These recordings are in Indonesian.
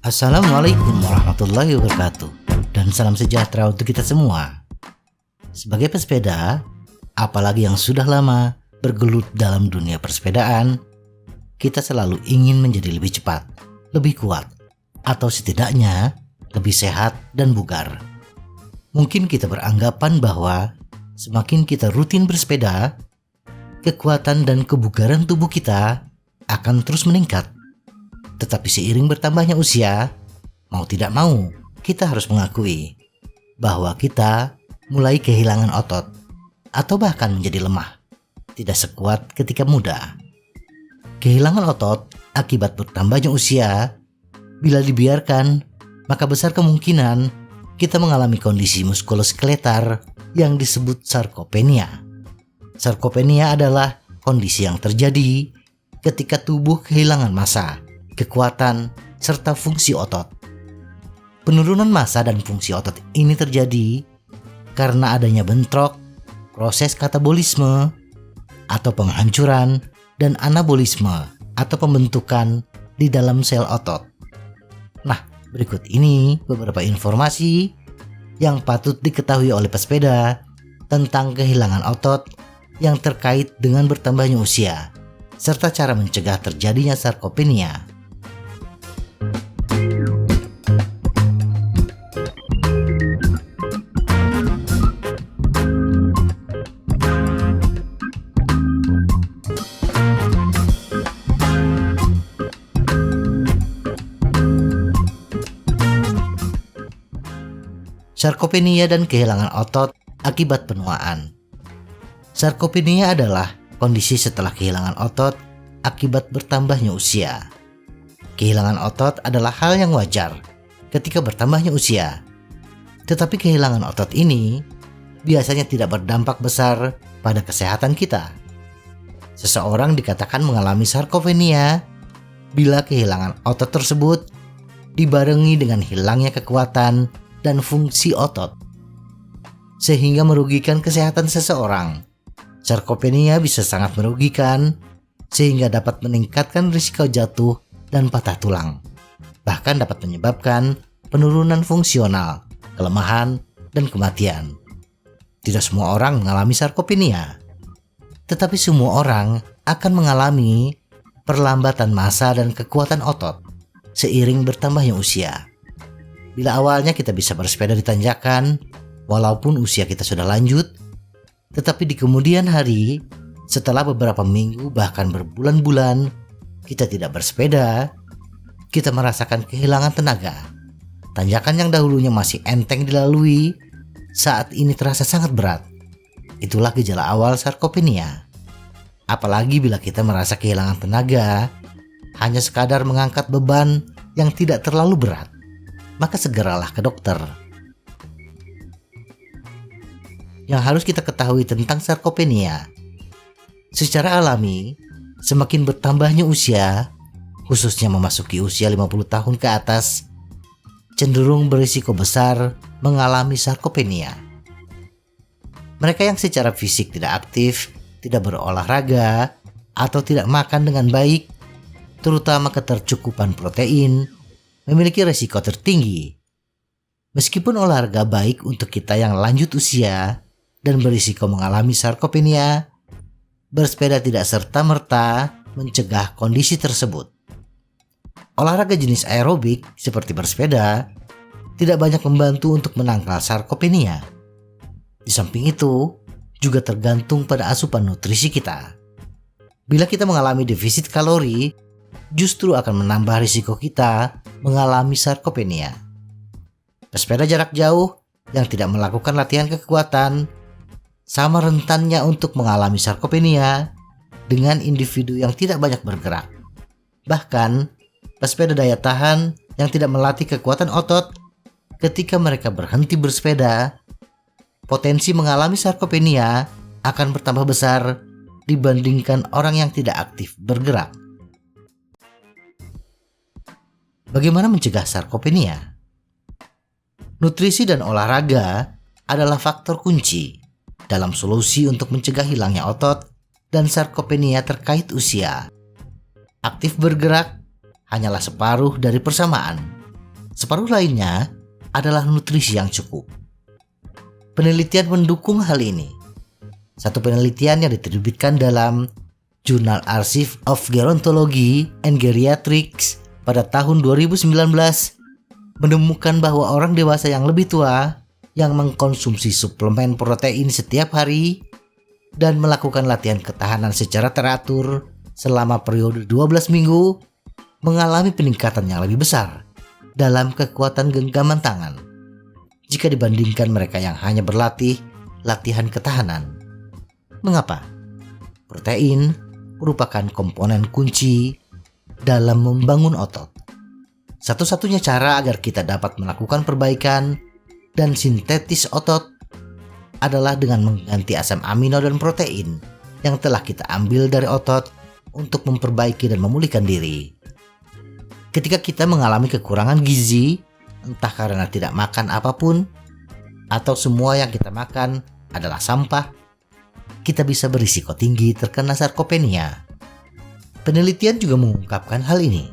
Assalamualaikum warahmatullahi wabarakatuh, dan salam sejahtera untuk kita semua. Sebagai pesepeda, apalagi yang sudah lama bergelut dalam dunia persepedaan, kita selalu ingin menjadi lebih cepat, lebih kuat, atau setidaknya lebih sehat dan bugar. Mungkin kita beranggapan bahwa semakin kita rutin bersepeda, kekuatan dan kebugaran tubuh kita akan terus meningkat. Tetapi seiring bertambahnya usia, mau tidak mau, kita harus mengakui bahwa kita mulai kehilangan otot atau bahkan menjadi lemah, tidak sekuat ketika muda. Kehilangan otot akibat bertambahnya usia, bila dibiarkan, maka besar kemungkinan kita mengalami kondisi muskuloskeletal yang disebut sarkopenia. Sarkopenia adalah kondisi yang terjadi ketika tubuh kehilangan massa, kekuatan, serta fungsi otot. Penurunan massa dan fungsi otot ini terjadi karena adanya bentrok, proses katabolisme atau penghancuran, dan anabolisme atau pembentukan di dalam sel otot. Nah, berikut ini beberapa informasi yang patut diketahui oleh pesepeda tentang kehilangan otot yang terkait dengan bertambahnya usia, serta cara mencegah terjadinya sarkopenia. Sarkopenia dan kehilangan otot akibat penuaan. Sarkopenia adalah kondisi setelah kehilangan otot akibat bertambahnya usia. Kehilangan otot adalah hal yang wajar ketika bertambahnya usia. Tetapi kehilangan otot ini biasanya tidak berdampak besar pada kesehatan kita. Seseorang dikatakan mengalami sarkopenia bila kehilangan otot tersebut dibarengi dengan hilangnya kekuatan dan fungsi otot, sehingga merugikan kesehatan seseorang. Sarkopenia bisa sangat merugikan, sehingga dapat meningkatkan risiko jatuh dan patah tulang, bahkan dapat menyebabkan penurunan fungsional, kelemahan, dan kematian. Tidak semua orang mengalami sarkopenia, tetapi semua orang akan mengalami perlambatan massa dan kekuatan otot seiring bertambahnya usia. Bila awalnya kita bisa bersepeda di tanjakan, walaupun usia kita sudah lanjut, tetapi di kemudian hari, setelah beberapa minggu bahkan berbulan-bulan, kita tidak bersepeda, kita merasakan kehilangan tenaga. Tanjakan yang dahulunya masih enteng dilalui, saat ini terasa sangat berat. Itulah gejala awal sarkopenia. Apalagi bila kita merasa kehilangan tenaga, hanya sekadar mengangkat beban yang tidak terlalu berat, maka segeralah ke dokter. Yang harus kita ketahui tentang sarkopenia, secara alami, semakin bertambahnya usia, khususnya memasuki usia 50 tahun ke atas, cenderung berisiko besar mengalami sarkopenia. Mereka yang secara fisik tidak aktif, tidak berolahraga, atau tidak makan dengan baik, terutama ketercukupan protein, memiliki risiko tertinggi. Meskipun olahraga baik untuk kita yang lanjut usia dan berisiko mengalami sarkopenia, bersepeda tidak serta-merta mencegah kondisi tersebut. Olahraga jenis aerobik seperti bersepeda tidak banyak membantu untuk menangkal sarkopenia. Di samping itu, juga tergantung pada asupan nutrisi kita. Bila kita mengalami defisit kalori, justru akan menambah risiko kita mengalami sarkopenia. Pesepeda jarak jauh yang tidak melakukan latihan kekuatan sama rentannya untuk mengalami sarkopenia dengan individu yang tidak banyak bergerak. Bahkan, pesepeda daya tahan yang tidak melatih kekuatan otot ketika mereka berhenti bersepeda, potensi mengalami sarkopenia akan bertambah besar dibandingkan orang yang tidak aktif bergerak. Bagaimana mencegah sarkopenia? Nutrisi dan olahraga adalah faktor kunci dalam solusi untuk mencegah hilangnya otot dan sarkopenia terkait usia. Aktif bergerak hanyalah separuh dari persamaan. Separuh lainnya adalah nutrisi yang cukup. Penelitian mendukung hal ini. Satu penelitian yang diterbitkan dalam Journal Archive of Gerontology and Geriatrics pada tahun 2019 menemukan bahwa orang dewasa yang lebih tua yang mengkonsumsi suplemen protein setiap hari dan melakukan latihan ketahanan secara teratur selama periode 12 minggu mengalami peningkatan yang lebih besar dalam kekuatan genggaman tangan jika dibandingkan mereka yang hanya berlatih latihan ketahanan. Mengapa? Protein merupakan komponen kunci dalam membangun otot. Satu-satunya cara agar kita dapat melakukan perbaikan dan sintetis otot adalah dengan mengganti asam amino dan protein yang telah kita ambil dari otot untuk memperbaiki dan memulihkan diri. Ketika kita mengalami kekurangan gizi, entah karena tidak makan apapun atau semua yang kita makan adalah sampah, kita bisa berisiko tinggi terkena sarkopenia. Penelitian juga mengungkapkan hal ini.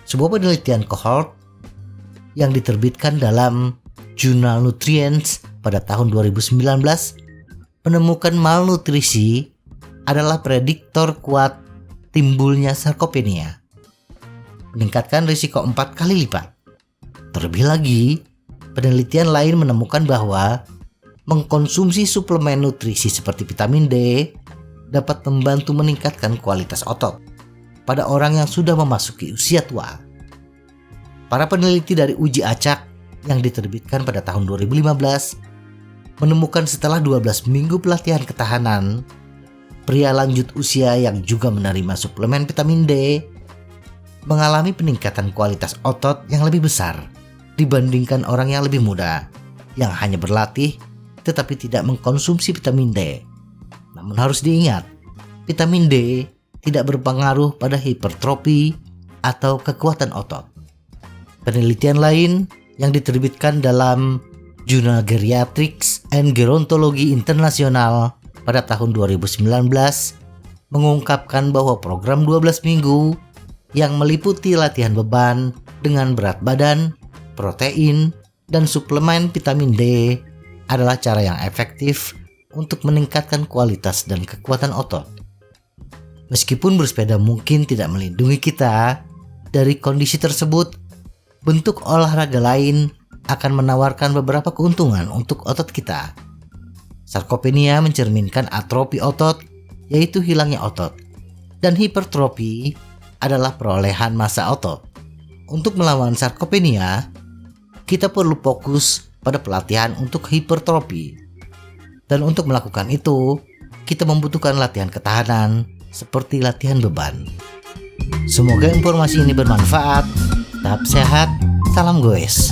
Sebuah penelitian cohort yang diterbitkan dalam Jurnal Nutrients pada tahun 2019 menemukan malnutrisi adalah prediktor kuat timbulnya sarkopenia, meningkatkan risiko 4 kali lipat. Terlebih lagi, penelitian lain menemukan bahwa mengkonsumsi suplemen nutrisi seperti vitamin D dapat membantu meningkatkan kualitas otot pada orang yang sudah memasuki usia tua. Para peneliti dari uji acak yang diterbitkan pada tahun 2015 menemukan setelah 12 minggu pelatihan ketahanan, pria lanjut usia yang juga menerima suplemen vitamin D mengalami peningkatan kualitas otot yang lebih besar dibandingkan orang yang lebih muda yang hanya berlatih tetapi tidak mengkonsumsi vitamin D. Namun harus diingat, vitamin D tidak berpengaruh pada hipertrofi atau kekuatan otot. Penelitian lain yang diterbitkan dalam Jurnal Geriatrics and Gerontology International pada tahun 2019 mengungkapkan bahwa program 12 minggu yang meliputi latihan beban dengan berat badan, protein, dan suplemen vitamin D adalah cara yang efektif untuk meningkatkan kualitas dan kekuatan otot. Meskipun bersepeda mungkin tidak melindungi kita dari kondisi tersebut, bentuk olahraga lain akan menawarkan beberapa keuntungan untuk otot kita. Sarkopenia mencerminkan atrofi otot, yaitu hilangnya otot, dan hipertrofi adalah perolehan massa otot. Untuk melawan sarkopenia, kita perlu fokus pada pelatihan untuk hipertrofi. Dan untuk melakukan itu, kita membutuhkan latihan ketahanan seperti latihan beban. Semoga informasi ini bermanfaat. Tetap sehat, salam goes.